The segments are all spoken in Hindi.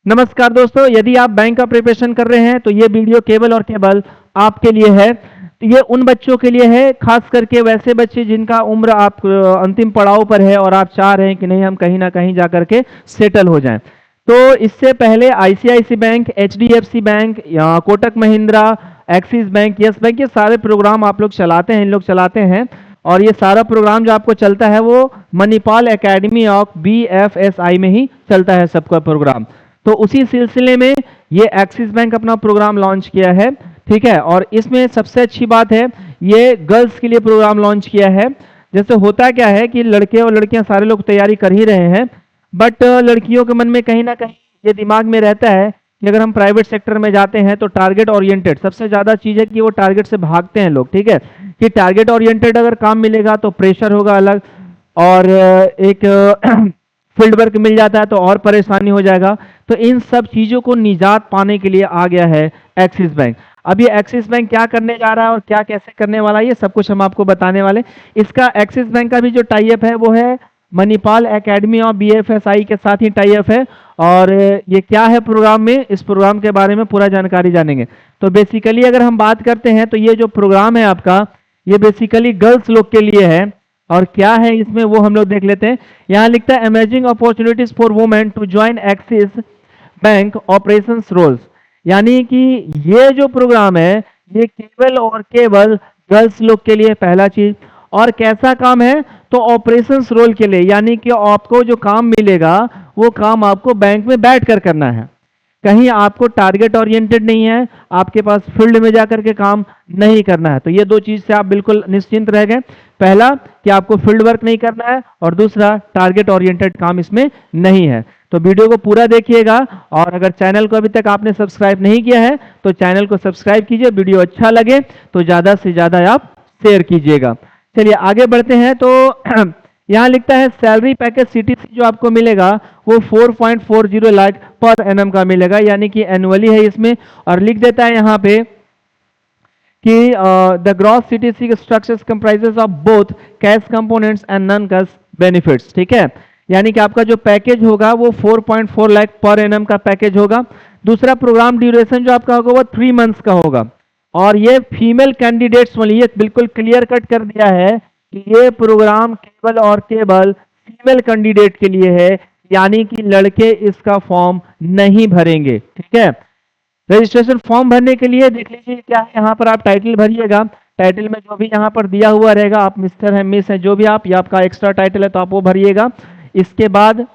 नमस्कार दोस्तों, यदि आप बैंक का प्रिपरेशन कर रहे हैं तो ये वीडियो केवल और केवल आपके लिए है। तो ये उन बच्चों के लिए है, खास करके वैसे बच्चे जिनका उम्र आप अंतिम पड़ाव पर है और आप चाह रहे हैं कि नहीं हम कहीं ना कहीं जा करके सेटल हो जाएं। तो इससे पहले आईसीआईसी बैंक, एचडीएफसी बैंक या Kotak Mahindra, axis bank, yes bank, ये सारे प्रोग्राम आप लोग चलाते हैं, इन लोग चलाते हैं। और ये सारा प्रोग्राम जो आपको चलता है वो मणिपाल एकेडमी ऑफ बीएफएसआई में ही चलता है सबका प्रोग्राम। तो उसी सिलसिले में ये एक्सिस बैंक अपना प्रोग्राम लॉन्च किया है, ठीक है। और इसमें सबसे अच्छी बात है, ये गर्ल्स के लिए प्रोग्राम लॉन्च किया है। जैसे होता क्या है कि लड़के और लड़कियां सारे लोग तैयारी कर ही रहे हैं, बट लड़कियों के मन में कहीं ना कहीं ये दिमाग में रहता है कि अगर हम प्राइवेट सेक्टर में जाते हैं तो टारगेट ओरिएंटेड सबसे ज्यादा चीज है कि वो टारगेट से भागते हैं लोग, ठीक है। कि टारगेट ओरिएंटेड अगर काम मिलेगा तो प्रेशर होगा अलग, और एक फील्ड वर्क मिल जाता है तो और परेशानी हो जाएगा। तो इन सब चीजों को निजात पाने के लिए आ गया है एक्सिस बैंक। अब ये एक्सिस बैंक क्या करने जा रहा है और क्या कैसे करने वाला है, ये सब कुछ हम आपको बताने वाले। इसका एक्सिस बैंक का भी जो टाई अप है वो है मणिपाल एकेडमी ऑफ बीएफएसआई के साथ ही टाई अप है। और ये क्या है प्रोग्राम में, इस प्रोग्राम के बारे में पूरा जानकारी जानेंगे। तो बेसिकली अगर हम बात करते हैं तो ये जो प्रोग्राम है आपका, ये बेसिकली गर्ल्स लोग के लिए है। और क्या है इसमें वो हम लोग देख लेते हैं। यहां लिखता है amazing opportunities for women to join Axis bank operations roles. यानी कि ये जो प्रोग्राम है ये केवल और केवल गर्ल्स लोग के लिए, पहला चीज। और कैसा काम है, तो ऑपरेशंस रोल के लिए, यानी कि आपको जो काम मिलेगा वो काम आपको बैंक में बैठ कर करना है। कहीं आपको टारगेट ओरिएंटेड नहीं है, आपके पास फील्ड में जाकर के काम नहीं करना है। तो ये दो चीज से आप बिल्कुल निश्चिंत रह गए। पहला कि आपको फील्ड वर्क नहीं करना है, और दूसरा टारगेट ओरिएंटेड काम इसमें नहीं है। तो वीडियो को पूरा देखिएगा, और अगर चैनल को अभी तक आपने सब्सक्राइब नहीं किया है तो चैनल को सब्सक्राइब कीजिए। वीडियो अच्छा लगे तो ज्यादा से ज्यादा आप शेयर कीजिएगा। चलिए आगे बढ़ते हैं। तो यहां लिखता है सैलरी पैकेज सीटीसी जो आपको मिलेगा वो 4.40 लाख पर एनम का मिलेगा, यानी कि एनुअली है इसमें। और लिख देता है यहां पे कि the gross CTC structures comprises of both cash components and non cash benefits, ठीक है। यानी कि आपका जो पैकेज होगा वो 4.4 लाख पर एनम का पैकेज होगा। दूसरा प्रोग्राम ड्यूरेशन जो आपका होगा वो 3 मंथ्स का होगा। और ये फीमेल कैंडिडेट्स वाली, ये बिल्कुल क्लियर कट कर दिया है कि ये प्रोग्राम केवल और केवल फीमेल कैंडिडेट के लिए है, यानी कि लड़के इसका फॉर्म नहीं भरेंगे, ठीक है। रजिस्ट्रेशन फॉर्म भरने के लिए देख लीजिए क्या है, यहाँ पर आप टाइटल भरिएगा। टाइटल में जो भी यहाँ पर दिया हुआ रहेगा, आप मिस्टर है, मिस है, जो भी आप, या आपका एक्स्ट्रा टाइटल है तो आप वो भरिएगा। इसके बाद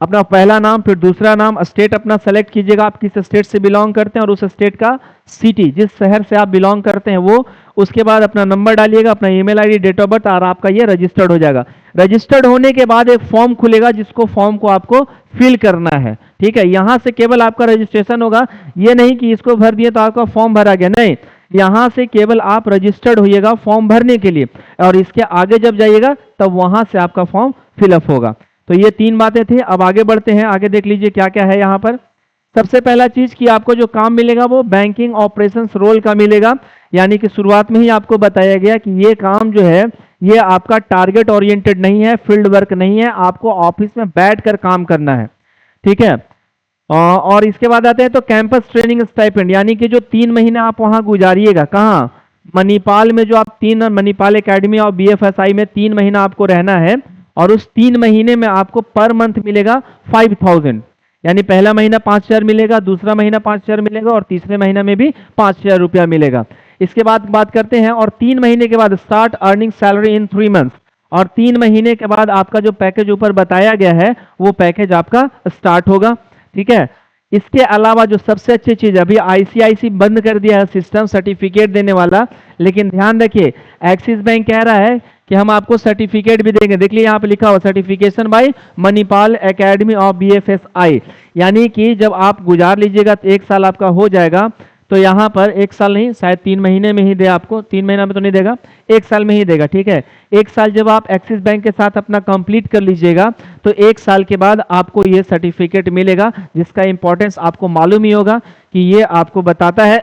अपना पहला नाम, फिर दूसरा नाम, स्टेट अपना सेलेक्ट कीजिएगा, आप किस स्टेट से बिलोंग करते हैं, और उस स्टेट का सिटी, जिस शहर से आप बिलोंग करते हैं वो। उसके बाद अपना नंबर डालिएगा, अपना email ID, date of birth, और आपका ये रजिस्टर्ड हो जाएगा। रजिस्टर्ड होने के बाद एक फॉर्म खुलेगा जिसको फॉर्म को आपको फिल करना है, ठीक है। यहां से केवल आपका रजिस्ट्रेशन होगा, ये नहीं कि इसको भर दिए तो आपका फॉर्म भरा गया, नहीं। यहां से केवल आप रजिस्टर्ड होइएगा फॉर्म भरने के लिए, और इसके आगे जब जाइएगा तब वहां से आपका फॉर्म फिलअप होगा। तो ये 3 बातें थी। अब आगे बढ़ते हैं, आगे देख लीजिए क्या क्या है यहाँ पर। सबसे पहला चीज कि आपको जो काम मिलेगा वो बैंकिंग ऑपरेशंस रोल का मिलेगा, यानी कि शुरुआत में ही आपको बताया गया कि ये काम जो है ये आपका टारगेट ओरिएंटेड नहीं है, फील्ड वर्क नहीं है, आपको ऑफिस में बैठकर काम करना है, ठीक है। और इसके बाद आते हैं तो कैंपस ट्रेनिंग स्टाइपेंड, यानी कि जो 3 महीने आप वहां गुजारिएगा, कहाँ, मणिपाल में, जो आप मणिपाल एकेडमी और बीएफएसआई में 3 महीना आपको रहना है। और उस 3 महीने में आपको पर मंथ मिलेगा 5000, यानी पहला महीना 5000 मिलेगा, दूसरा महीना 5000 मिलेगा, और तीसरे महीना में भी 5000 रुपया मिलेगा। इसके बाद बात करते हैं, और 3 महीने के बाद start earning salary in 3 months, और 3 महीने के बाद आपका जो पैकेज ऊपर बताया गया है वो पैकेज आपका स्टार्ट होगा, ठीक है। इसके अलावा जो सबसे अच्छी चीज, अभी आईसीआईसी बंद कर दिया है सिस्टम सर्टिफिकेट देने वाला, लेकिन ध्यान रखिए एक्सिस बैंक कह रहा है कि हम आपको सर्टिफिकेट भी देंगे। देख लीजिए यहाँ पे लिखा हुआ certification by Manipal academy of BFSI, यानी कि जब आप गुजार लीजिएगा तो 1 साल आपका हो जाएगा। तो यहाँ पर 1 साल नहीं, शायद 3 महीने में ही दे आपको, 3 महीना में तो नहीं देगा, 1 साल में ही देगा, ठीक है। 1 साल जब आप एक्सिस बैंक के साथ अपना कंप्लीट कर लीजिएगा तो 1 साल के बाद आपको ये सर्टिफिकेट मिलेगा, जिसका इंपॉर्टेंस आपको मालूम ही होगा कि ये आपको बताता है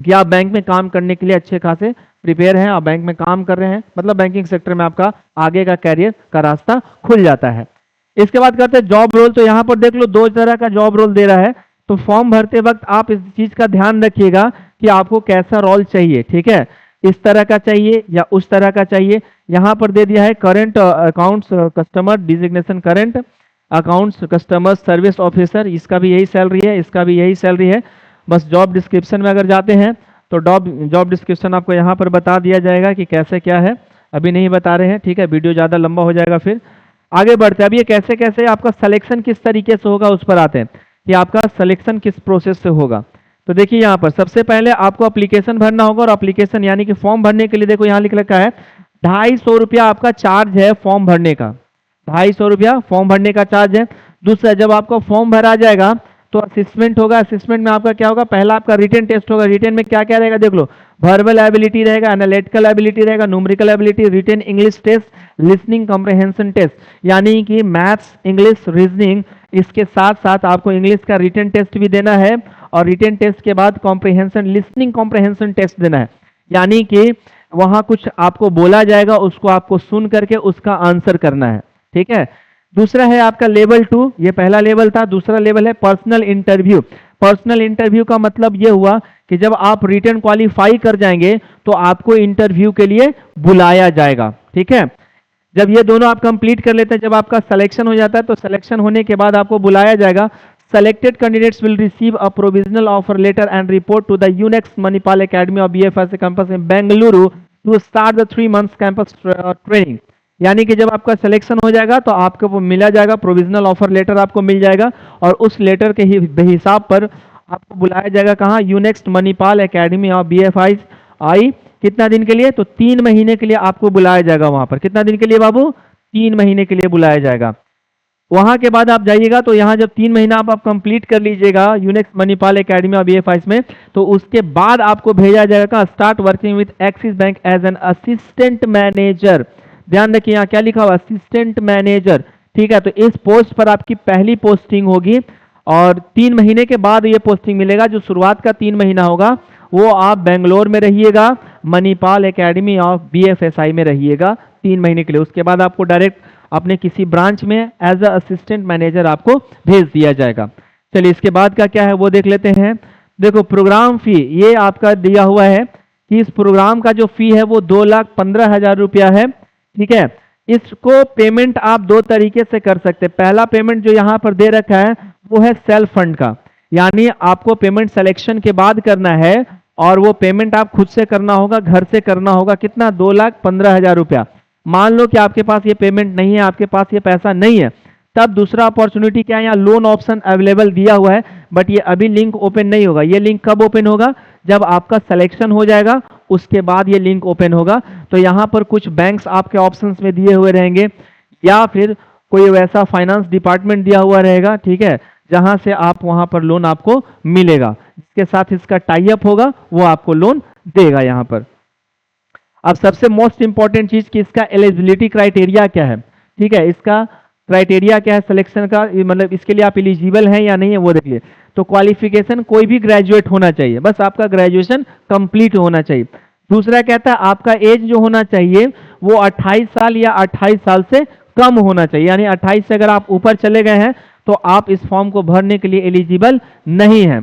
कि आप बैंक में काम करने के लिए अच्छे खासे प्रिपेयर हैं, आप बैंक में काम कर रहे हैं, मतलब बैंकिंग सेक्टर में आपका आगे का कैरियर का रास्ता खुल जाता है। इसके बाद करते हैं जॉब रोल। तो यहाँ पर देख लो 2 तरह का जॉब रोल दे रहा है, तो फॉर्म भरते वक्त आप इस चीज का ध्यान रखिएगा कि आपको कैसा रोल चाहिए, ठीक है, इस तरह का चाहिए या उस तरह का चाहिए। यहाँ पर दे दिया है current accounts customer designation, current accounts customer service officer, इसका भी यही सैलरी है, इसका भी यही सैलरी है। बस जॉब डिस्क्रिप्शन में अगर जाते हैं तो जॉब डिस्क्रिप्शन आपको यहाँ पर बता दिया जाएगा कि कैसे क्या है, अभी नहीं बता रहे हैं, ठीक है, वीडियो ज़्यादा लंबा हो जाएगा। फिर आगे बढ़ते हैं। अब ये कैसे कैसे आपका सिलेक्शन किस तरीके से होगा उस पर आते हैं कि आपका सिलेक्शन किस प्रोसेस से होगा। तो देखिए यहाँ पर सबसे पहले आपको एप्लीकेशन भरना होगा, और एप्लीकेशन यानी कि फॉर्म भरने के लिए देखो यहाँ लिख रखा है 250 रुपया आपका चार्ज है फॉर्म भरने का, 250 रुपया फॉर्म भरने का चार्ज है। दूसरा, जब आपका फॉर्म भरा जाएगा तो असेसमेंट होगा। असेसमेंट में आपका क्या होगा, पहला आपका रिटन टेस्ट होगा। रिटन में क्या क्या रहेगा देख लो, वर्बल एबिलिटी रहेगा, एनालिटिकल एबिलिटी रहेगा, numerical ability, written English test, listening comprehension test, यानी कि मैथ्स, इंग्लिश, रीजनिंग, इसके साथ साथ आपको इंग्लिश का रिटन टेस्ट भी देना है, और रिटन टेस्ट के बाद कॉम्प्रिहेंशन, लिसनिंग कॉम्प्रिहेंशन टेस्ट देना है, यानी कि वहां कुछ आपको बोला जाएगा, उसको आपको सुन करके उसका आंसर करना है, ठीक है। दूसरा है आपका लेवल 2, ये पहला लेवल था। दूसरा लेवल है पर्सनल इंटरव्यू। पर्सनल इंटरव्यू का मतलब ये हुआ कि जब आप रिटन क्वालिफाई कर जाएंगे तो आपको इंटरव्यू के लिए बुलाया जाएगा, ठीक है। जब ये दोनों आप कंप्लीट कर लेते हैं, जब आपका सिलेक्शन हो जाता है तो सिलेक्शन होने के बाद आपको बुलाया जाएगा। Selected candidates will receive a provisional offer letter and report to the UNEX Manipal Academy of BFSI campus in Bengaluru to start the 3 months campus training। यानी कि जब आपका सिलेक्शन हो जाएगा तो आपको वो मिला जाएगा, प्रोविजनल ऑफर लेटर आपको मिल जाएगा, और उस लेटर के हिसाब पर आपको बुलाया जाएगा कहाँ, Unix Manipal academy of BFSI। कितना दिन के लिए, तो 3 महीने के लिए आपको बुलाया जाएगा वहां पर। कितना दिन के लिए बाबू, 3 महीने के लिए बुलाया जाएगा। वहां के बाद आप जाइएगा तो यहाँ जब 3 महीना आप कंप्लीट कर लीजिएगा यूनेक्स मणिपाल एकेडमी ऑफ BFSI में, तो उसके बाद आपको भेजा जाएगा start working with Axis bank as an assistant manager. ध्यान रखिए यहाँ क्या लिखा हुआ, असिस्टेंट मैनेजर, ठीक है। तो इस पोस्ट पर आपकी पहली पोस्टिंग होगी, और 3 महीने के बाद ये पोस्टिंग मिलेगा। जो शुरुआत का 3 महीना होगा वो आप बेंगलोर में रहिएगा, मणिपाल एकेडमी ऑफ BFSI में रहिएगा 3 महीने के लिए। उसके बाद आपको डायरेक्ट अपने किसी ब्रांच में एज अ असिस्टेंट मैनेजर आपको भेज दिया जाएगा। चलिए इसके बाद का क्या है वो देख लेते हैं। देखो प्रोग्राम फी, ये आपका दिया हुआ है कि इस प्रोग्राम का जो फी है वो 2,15,000 रुपया है, ठीक है। इसको पेमेंट आप 2 तरीके से कर सकते हैं। पहला पेमेंट जो यहाँ पर दे रखा है वो है सेल्फ फंड का, यानी आपको पेमेंट सिलेक्शन के बाद करना है, और वो पेमेंट आप खुद से करना होगा, घर से करना होगा। कितना, 2,15,000 रुपया। मान लो कि आपके पास ये पेमेंट नहीं है, आपके पास ये पैसा नहीं है, तब दूसरा अपॉर्चुनिटी क्या है, यहाँ लोन ऑप्शन अवेलेबल दिया हुआ है, बट ये अभी लिंक ओपन नहीं होगा। ये लिंक कब ओपन होगा, जब आपका सिलेक्शन हो जाएगा उसके बाद ये लिंक ओपन होगा। तो यहाँ पर कुछ बैंक्स आपके ऑप्शंस में दिए हुए रहेंगे, या फिर कोई वैसा फाइनेंस डिपार्टमेंट दिया हुआ रहेगा, ठीक है, जहां से आप वहां पर लोन आपको मिलेगा, जिसके साथ इसका टाई अप होगा वो आपको लोन देगा यहाँ पर। अब सबसे मोस्ट इंपॉर्टेंट चीज कि इसका एलिजिबिलिटी क्राइटेरिया क्या है, ठीक है, इसका क्राइटेरिया क्या है सिलेक्शन का, मतलब इसके लिए आप एलिजिबल हैं या नहीं है वो देखिए। तो क्वालिफिकेशन कोई भी ग्रेजुएट होना चाहिए, बस आपका ग्रेजुएशन कंप्लीट होना चाहिए। दूसरा कहता है आपका एज जो होना चाहिए वो 28 साल या 28 साल से कम होना चाहिए, यानी 28 से अगर आप ऊपर चले गए हैं तो आप इस फॉर्म को भरने के लिए एलिजिबल नहीं है।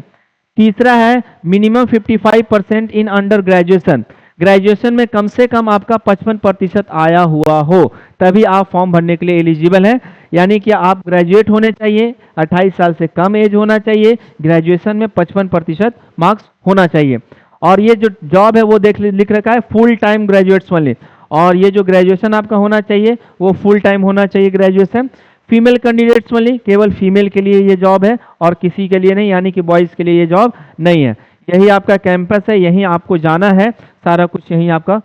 तीसरा है minimum 55% in under graduation, graduation में कम से कम आपका 55% आया हुआ हो तभी आप फॉर्म भरने के लिए एलिजिबल हैं, यानी कि आप ग्रेजुएट होने चाहिए, 28 साल से कम एज होना चाहिए, ग्रेजुएशन में 55% मार्क्स होना चाहिए। और ये जो जॉब है वो लिख रखा है फुल टाइम ग्रेजुएट्स वाले, और ये जो ग्रेजुएशन आपका होना चाहिए वो फुल टाइम होना चाहिए ग्रेजुएशन। फीमेल कैंडिडेट्स वाली, केवल फीमेल के लिए ये जॉब है और किसी के लिए नहीं, यानी कि बॉयज के लिए ये जॉब नहीं है। यही आपका कैंपस है, यहीं आपको जाना है, सारा कुछ यहीं आपका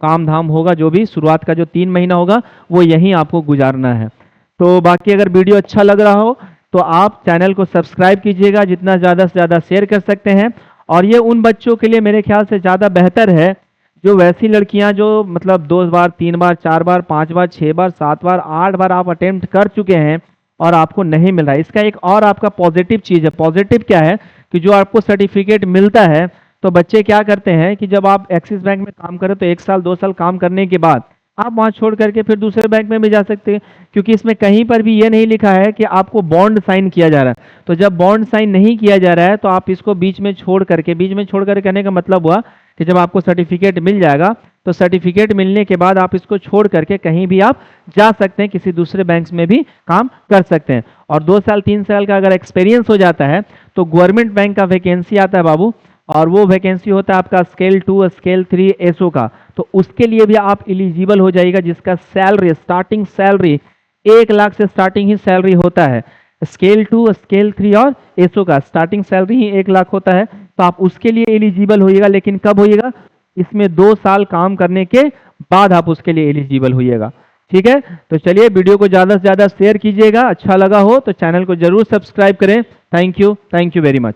काम धाम होगा, जो भी शुरुआत का जो 3 महीना होगा वो यहीं आपको गुजारना है। तो बाकी अगर वीडियो अच्छा लग रहा हो तो आप चैनल को सब्सक्राइब कीजिएगा, जितना ज़्यादा से ज़्यादा शेयर कर सकते हैं। और ये उन बच्चों के लिए मेरे ख्याल से ज़्यादा बेहतर है जो वैसी लड़कियां जो मतलब 2 बार 3 बार 4 बार 5 बार 6 बार 7 बार 8 बार आप अटेम्प्ट कर चुके हैं और आपको नहीं मिल रहा है। इसका एक और आपका पॉजिटिव चीज़ है। पॉजिटिव क्या है कि जो आपको सर्टिफिकेट मिलता है तो बच्चे क्या करते हैं कि जब आप एक्सिस बैंक में काम करें तो 1 साल 2 साल काम करने के बाद आप वहां छोड़ करके फिर दूसरे बैंक में भी जा सकते हैं, क्योंकि इसमें कहीं पर भी ये नहीं लिखा है कि आपको बॉन्ड साइन किया जा रहा है। तो जब बॉन्ड साइन नहीं किया जा रहा है तो आप इसको बीच में छोड़ करके कहने का मतलब हुआ कि जब आपको सर्टिफिकेट मिल जाएगा तो सर्टिफिकेट मिलने के बाद आप इसको छोड़ करके कहीं भी आप जा सकते हैं, किसी दूसरे बैंक में भी काम कर सकते हैं। और 2 साल 3 साल का अगर एक्सपीरियंस हो जाता है तो गवर्नमेंट बैंक का वैकेंसी आता है बाबू, और वो वैकेंसी होता है आपका स्केल 2 स्केल 3 एसओ का। तो उसके लिए भी आप एलिजिबल हो जाएगा, जिसका सैलरी स्टार्टिंग सैलरी 1 लाख से स्टार्टिंग ही सैलरी होता है। स्केल 2 स्केल 3 और एसओ का स्टार्टिंग सैलरी ही 1 लाख होता है, तो आप उसके लिए एलिजिबल होइएगा। लेकिन कब होइएगा? इसमें 2 साल काम करने के बाद आप उसके लिए एलिजिबल होइएगा। ठीक है, तो चलिए वीडियो को ज़्यादा से ज़्यादा शेयर कीजिएगा, अच्छा लगा हो तो चैनल को जरूर सब्सक्राइब करें। Thank you very much.